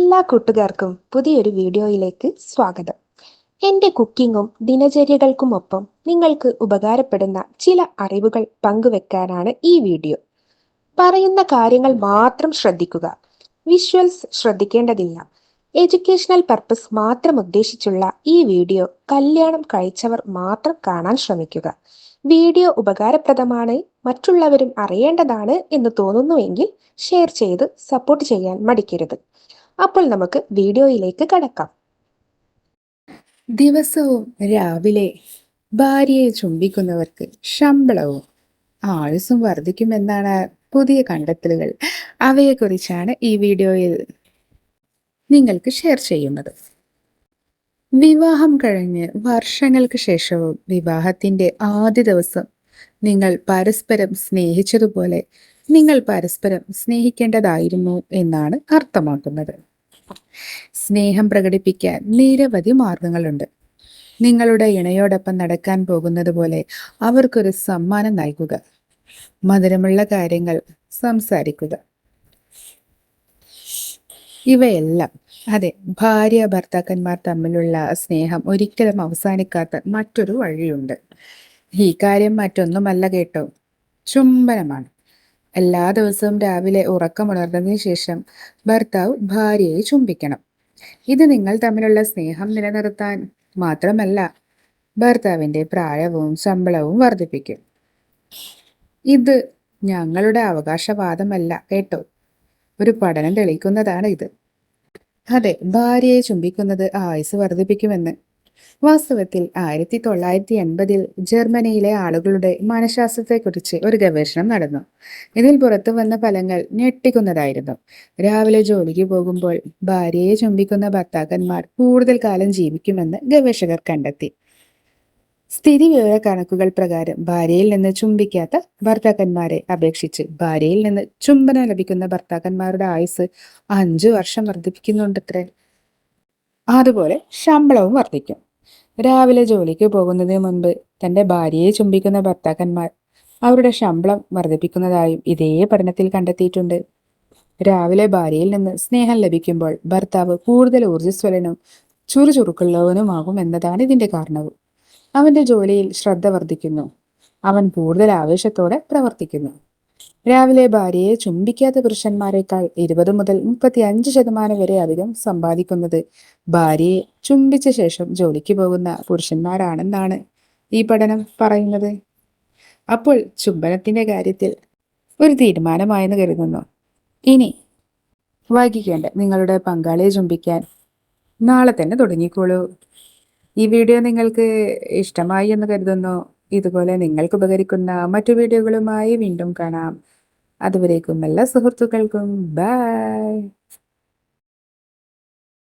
എല്ലാ കൂട്ടുകാർക്കും പുതിയൊരു വീഡിയോയിലേക്ക് സ്വാഗതം. എൻ്റെ കുക്കിങ്ങും ദിനചര്യകൾക്കുമൊപ്പം നിങ്ങൾക്ക് ഉപകാരപ്പെടുന്ന ചില അറിവുകൾ പങ്കുവെക്കാനാണ് ഈ വീഡിയോ. പറയുന്ന കാര്യങ്ങൾ മാത്രം ശ്രദ്ധിക്കുക. വിഷ്വൽസ് ശ്രദ്ധിക്കേണ്ടതില്ല. എഡ്യൂക്കേഷണൽ പർപ്പസ് മാത്രം ഉദ്ദേശിച്ചുള്ള ഈ വീഡിയോ കല്യാണം കഴിച്ചവർ മാത്രം കാണാൻ ശ്രമിക്കുക. വീഡിയോ ഉപകാരപ്രദമാണ്, മറ്റുള്ളവരും അറിയേണ്ടതാണ് എന്ന് തോന്നുന്നുവെങ്കിൽ ഷെയർ ചെയ്ത് സപ്പോർട്ട് ചെയ്യാൻ മടിക്കരുത്. അപ്പോൾ നമുക്ക് വീഡിയോയിലേക്ക് കടക്കാം. ദിവസവും രാവിലെ ഭാര്യയെ ചുംബിക്കുന്നവർക്ക് ശമ്പളവും ആയുസ്സും വർദ്ധിക്കുമെന്നാണ് പുതിയ കണ്ടെത്തലുകൾ. അവയെക്കുറിച്ചാണ് ഈ വീഡിയോയിൽ നിങ്ങൾക്ക് ഷെയർ ചെയ്യുന്നത്. വിവാഹം കഴിഞ്ഞ് വർഷങ്ങൾക്ക് ശേഷവും വിവാഹത്തിന്റെ ആദ്യ ദിവസം നിങ്ങൾ പരസ്പരം സ്നേഹിച്ചതുപോലെ നിങ്ങൾ പരസ്പരം സ്നേഹിക്കേണ്ടതായിരുന്നു എന്നാണ് അർത്ഥമാക്കുന്നത്. സ്നേഹം പ്രകടിപ്പിക്കാൻ നിരവധി മാർഗങ്ങളുണ്ട്. നിങ്ങളുടെ ഇണയോടൊപ്പം നടക്കാൻ പോകുന്നത് പോലെ അവർക്കൊരു സമ്മാനം നൽകുക. മധുരമുള്ള കാര്യങ്ങൾ സംസാരിക്കുക. ഇവയെല്ലാം, അതെ, ഭാര്യ ഭർത്താക്കന്മാർ തമ്മിലുള്ള സ്നേഹം ഒരിക്കലും അവസാനിക്കാത്ത മറ്റൊരു വഴിയുണ്ട്. ഈ കാര്യം മറ്റൊന്നുമല്ല കേട്ടോ, ചുംബനമാണ്. എല്ലാ ദിവസവും രാവിലെ ഉറക്കമുണർന്നതിന് ശേഷം ഭർത്താവ് ഭാര്യയെ ചുംബിക്കണം. ഇത് നിങ്ങൾ തമ്മിലുള്ള സ്നേഹം നിലനിർത്താൻ മാത്രമല്ല, ഭർത്താവിന്റെ പ്രായവും ശമ്പളവും വർദ്ധിപ്പിക്കും. ഇത് ഞങ്ങളുടെ അവകാശവാദമല്ല കേട്ടോ, ഒരു പഠനം തെളിയിക്കുന്നതാണ് ഇത്. അതെ, ഭാര്യയെ ചുംബിക്കുന്നത് ആയുസ് വർദ്ധിപ്പിക്കുമെന്ന്. വാസ്തവത്തിൽ 1980 ജർമ്മനിയിലെ ആളുകളുടെ മനഃശാസ്ത്രത്തെക്കുറിച്ച് ഒരു ഗവേഷണം നടന്നു. ഇതിൽ പുറത്തു വന്ന ഫലങ്ങൾ ഞെട്ടിക്കുന്നതായിരുന്നു. രാവിലെ ജോലിക്ക് പോകുമ്പോൾ ഭാര്യയെ ചുംബിക്കുന്ന ഭർത്താക്കന്മാർ കൂടുതൽ കാലം ജീവിക്കുമെന്ന് ഗവേഷകർ കണ്ടെത്തി. സ്ഥിതിവിവര കണക്കുകൾ പ്രകാരം ഭാര്യയിൽ നിന്ന് ചുംബിക്കാത്ത ഭർത്താക്കന്മാരെ അപേക്ഷിച്ച് ഭാര്യയിൽ നിന്ന് ചുംബനം ലഭിക്കുന്ന ഭർത്താക്കന്മാരുടെ ആയുസ് 5 വർഷം വർദ്ധിപ്പിക്കുന്നുണ്ടത്രേ. അതുപോലെ ശമ്പളവും വർദ്ധിക്കും. രാവിലെ ജോലിക്ക് പോകുന്നതിന് മുൻപ് തന്റെ ഭാര്യയെ ചുംബിക്കുന്ന ഭർത്താക്കന്മാർ അവരുടെ ശമ്പളം വർദ്ധിപ്പിക്കുന്നതായും ഇതേ പഠനത്തിൽ കണ്ടെത്തിയിട്ടുണ്ട്. രാവിലെ ഭാര്യയിൽ നിന്ന് സ്നേഹം ലഭിക്കുമ്പോൾ ഭർത്താവ് കൂടുതൽ ഊർജ്ജസ്വലനും ചുറുചുറുക്കുള്ളവനുമാകും എന്നതാണ് ഇതിന്റെ കാരണവും. അവന്റെ ജോലിയിൽ ശ്രദ്ധ വർദ്ധിക്കുന്നു. അവൻ കൂടുതൽ ആവേശത്തോടെ പ്രവർത്തിക്കുന്നു. രാവിലെ ഭാര്യയെ ചുംബിക്കാത്ത പുരുഷന്മാരെക്കാൾ 20 മുതൽ 35% വരെ അധികം സമ്പാദിക്കുന്നത് ഭാര്യയെ ചുംബിച്ച ശേഷം ജോലിക്ക് പോകുന്ന പുരുഷന്മാരാണെന്നാണ് ഈ പഠനം പറയുന്നത്. അപ്പോൾ ചുംബനത്തിന്റെ കാര്യത്തിൽ ഒരു തീരുമാനമായെന്ന് കരുതുന്നു. ഇനി വൈകിക്കേണ്ട, നിങ്ങളുടെ പങ്കാളിയെ ചുംബിക്കാൻ നാളെ തന്നെ തുടങ്ങിക്കോളൂ. ഈ വീഡിയോ നിങ്ങൾക്ക് ഇഷ്ടമായി എന്ന് കരുതുന്നു. ഇതുപോലെ നിങ്ങൾക്ക് ഉപകരിക്കുന്ന മറ്റു വീഡിയോകളുമായി വീണ്ടും കാണാം. അതുവരേക്കും എല്ലാ സുഹൃത്തുക്കൾക്കും ബൈ.